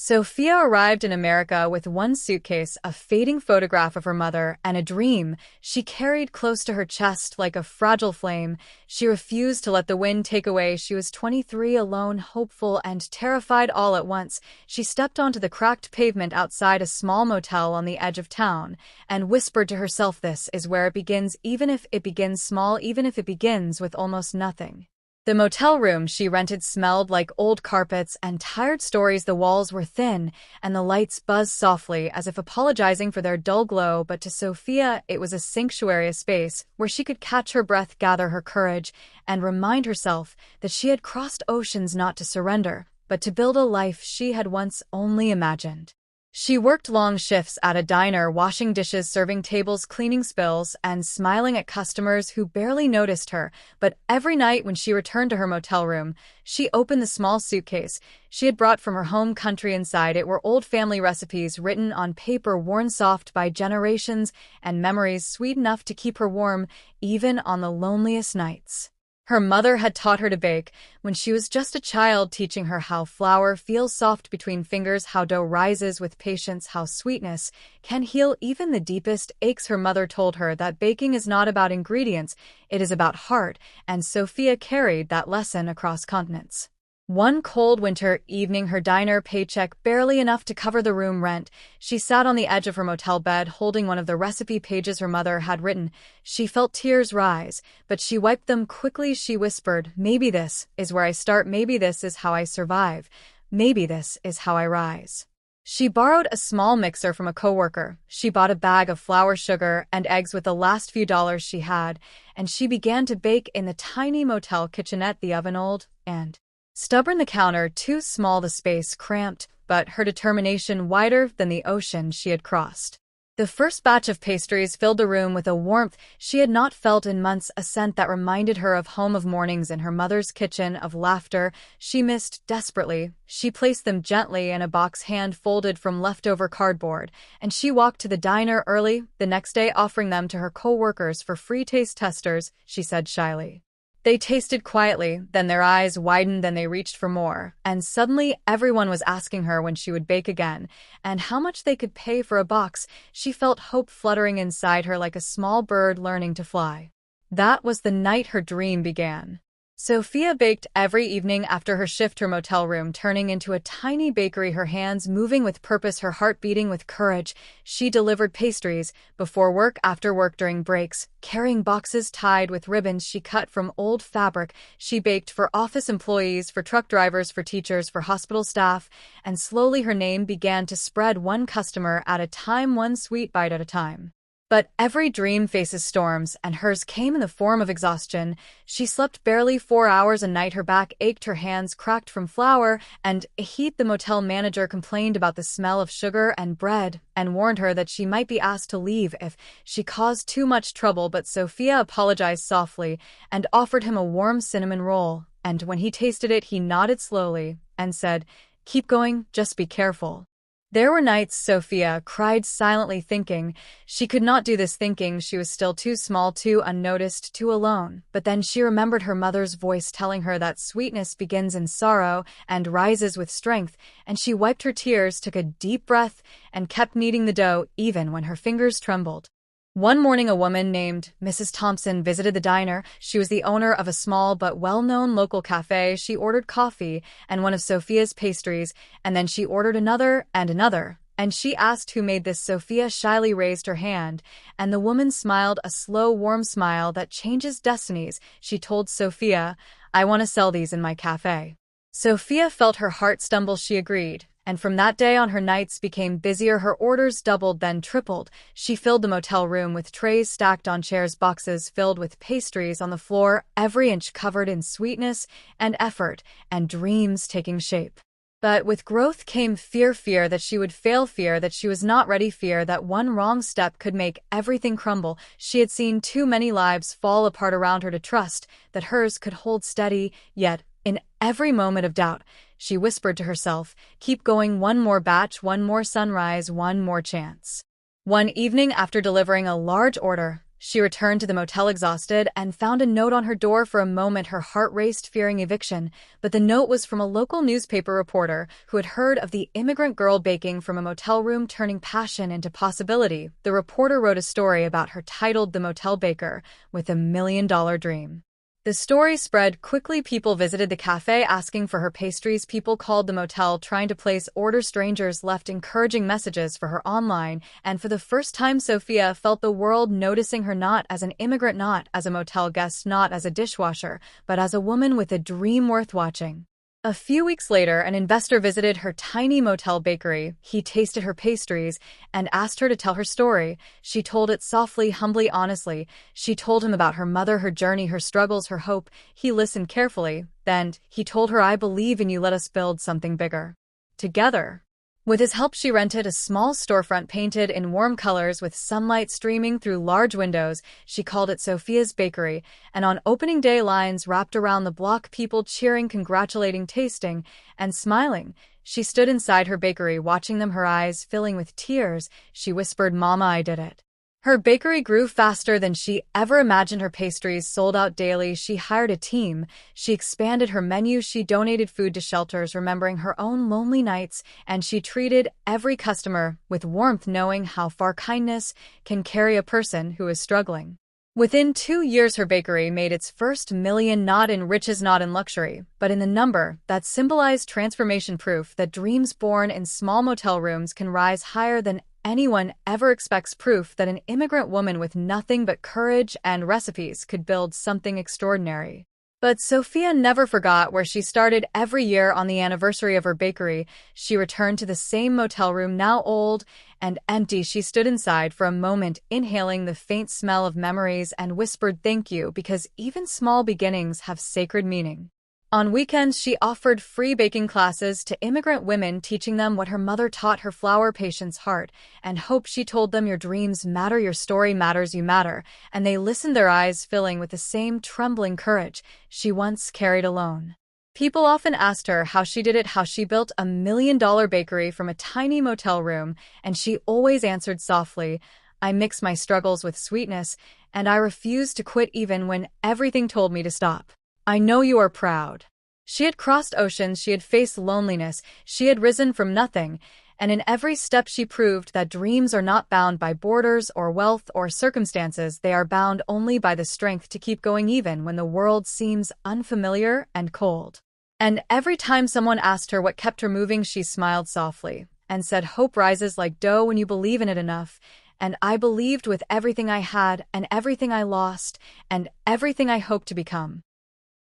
Sophia arrived in America with one suitcase, a fading photograph of her mother, and a dream she carried close to her chest like a fragile flame. She refused to let the wind take away. She was 23, alone, hopeful, and terrified all at once. She stepped onto the cracked pavement outside a small motel on the edge of town and whispered to herself, "This is where it begins, even if it begins small, even if it begins with almost nothing." The motel room she rented smelled like old carpets and tired stories. The walls were thin, and the lights buzzed softly as if apologizing for their dull glow, but to Sophia it was a sanctuary, a space where she could catch her breath, gather her courage, and remind herself that she had crossed oceans not to surrender, but to build a life she had once only imagined. She worked long shifts at a diner, washing dishes, serving tables, cleaning spills, and smiling at customers who barely noticed her. But every night when she returned to her motel room, she opened the small suitcase she had brought from her home country. Inside it were old family recipes written on paper worn soft by generations, and memories sweet enough to keep her warm even on the loneliest nights. Her mother had taught her to bake when she was just a child, teaching her how flour feels soft between fingers, how dough rises with patience, how sweetness can heal even the deepest aches. Her mother told her that baking is not about ingredients, it is about heart, and Sophia carried that lesson across continents. One cold winter evening, her diner paycheck barely enough to cover the room rent, she sat on the edge of her motel bed holding one of the recipe pages her mother had written. She felt tears rise, but she wiped them quickly. She whispered, "Maybe this is where I start. Maybe this is how I survive. Maybe this is how I rise." She borrowed a small mixer from a coworker. She bought a bag of flour, sugar, and eggs with the last few dollars she had, and she began to bake in the tiny motel kitchenette, the oven old and stubborn, the counter too small, the space cramped, but her determination wider than the ocean she had crossed. The first batch of pastries filled the room with a warmth she had not felt in months, a scent that reminded her of home, of mornings in her mother's kitchen, of laughter she missed desperately. She placed them gently in a box hand folded from leftover cardboard, and she walked to the diner early the next day, offering them to her co-workers for free. "Taste testers," she said shyly. They tasted quietly, then their eyes widened, then they reached for more, and suddenly everyone was asking her when she would bake again, and how much they could pay for a box. She felt hope fluttering inside her like a small bird learning to fly. That was the night her dream began. Sophia baked every evening after her shift, her motel room turning into a tiny bakery, her hands moving with purpose, her heart beating with courage. She delivered pastries before work, after work, during breaks, carrying boxes tied with ribbons she cut from old fabric. She baked for office employees, for truck drivers, for teachers, for hospital staff, and slowly her name began to spread, one customer at a time, one sweet bite at a time. But every dream faces storms, and hers came in the form of exhaustion. She slept barely 4 hours a night, her back ached, her hands cracked from flour and heat. The motel manager complained about the smell of sugar and bread, and warned her that she might be asked to leave if she caused too much trouble. But Sophia apologized softly and offered him a warm cinnamon roll, and when he tasted it, he nodded slowly and said, "Keep going, just be careful." There were nights Sophia cried silently, thinking she could not do this, thinking she was still too small, too unnoticed, too alone. But then she remembered her mother's voice telling her that sweetness begins in sorrow and rises with strength, and she wiped her tears, took a deep breath, and kept kneading the dough even when her fingers trembled. One morning, a woman named Mrs. Thompson visited the diner. She was the owner of a small but well-known local cafe. She ordered coffee and one of Sophia's pastries, and then she ordered another and another. And she asked who made this. Sophia shyly raised her hand, and the woman smiled, a slow, warm smile that changes destinies. She told Sophia, "I want to sell these in my cafe." Sophia felt her heart stumble. She agreed. And from that day on, her nights became busier. Her orders doubled, then tripled. She filled the motel room with trays stacked on chairs, boxes filled with pastries on the floor, every inch covered in sweetness and effort and dreams taking shape. But with growth came fear, fear that she would fail, fear that she was not ready, fear that one wrong step could make everything crumble. She had seen too many lives fall apart around her to trust that hers could hold steady. Yet, in every moment of doubt, she whispered to herself, "Keep going, one more batch, one more sunrise, one more chance." One evening, after delivering a large order, She returned to the motel exhausted and found a note on her door. For a moment, her heart raced, fearing eviction, but the note was from a local newspaper reporter who had heard of the immigrant girl baking from a motel room, turning passion into possibility. The reporter wrote a story about her titled "The Motel Baker with a $1 million Dream." The story spread quickly. People visited the cafe asking for her pastries. People called the motel trying to place orders. Strangers left encouraging messages for her online. And for the first time, Sophia felt the world noticing her, not as an immigrant, not as a motel guest, not as a dishwasher, but as a woman with a dream worth watching. A few weeks later, an investor visited her tiny motel bakery. He tasted her pastries and asked her to tell her story. She told it softly, humbly, honestly. She told him about her mother, her journey, her struggles, her hope. He listened carefully. Then he told her, "I believe in you. Let us build something bigger together." With his help, she rented a small storefront painted in warm colors with sunlight streaming through large windows. She called it Sophia's Bakery, and on opening day, lines wrapped around the block, people cheering, congratulating, tasting, and smiling. She stood inside her bakery, watching them, her eyes filling with tears. She whispered, "Mama, I did it." Her bakery grew faster than she ever imagined. Her pastries sold out daily. She hired a team. She expanded her menu. She donated food to shelters, remembering her own lonely nights, and she treated every customer with warmth, knowing how far kindness can carry a person who is struggling. Within 2 years, her bakery made its first million, not in riches, not in luxury, but in the number that symbolized transformation, proof that dreams born in small motel rooms can rise higher than anyone ever expects, proof that an immigrant woman with nothing but courage and recipes could build something extraordinary. But Sophia never forgot where she started. Every year on the anniversary of her bakery, she returned to the same motel room, now old and empty. She stood inside for a moment, inhaling the faint smell of memories, and whispered, "Thank you," because even small beginnings have sacred meaning. On weekends, she offered free baking classes to immigrant women, teaching them what her mother taught her: flour, patience, heart, and hope. She told them, "Your dreams matter, your story matters, you matter." And they listened, their eyes filling with the same trembling courage she once carried alone. People often asked her how she did it, how she built a $1 million bakery from a tiny motel room, and she always answered softly, "I mix my struggles with sweetness, and I refuse to quit even when everything told me to stop. I know you are proud." She had crossed oceans, she had faced loneliness, she had risen from nothing, and in every step she proved that dreams are not bound by borders or wealth or circumstances. They are bound only by the strength to keep going even when the world seems unfamiliar and cold. And every time someone asked her what kept her moving, she smiled softly and said, "Hope rises like dough when you believe in it enough." And I believed with everything I had, and everything I lost, and everything I hoped to become.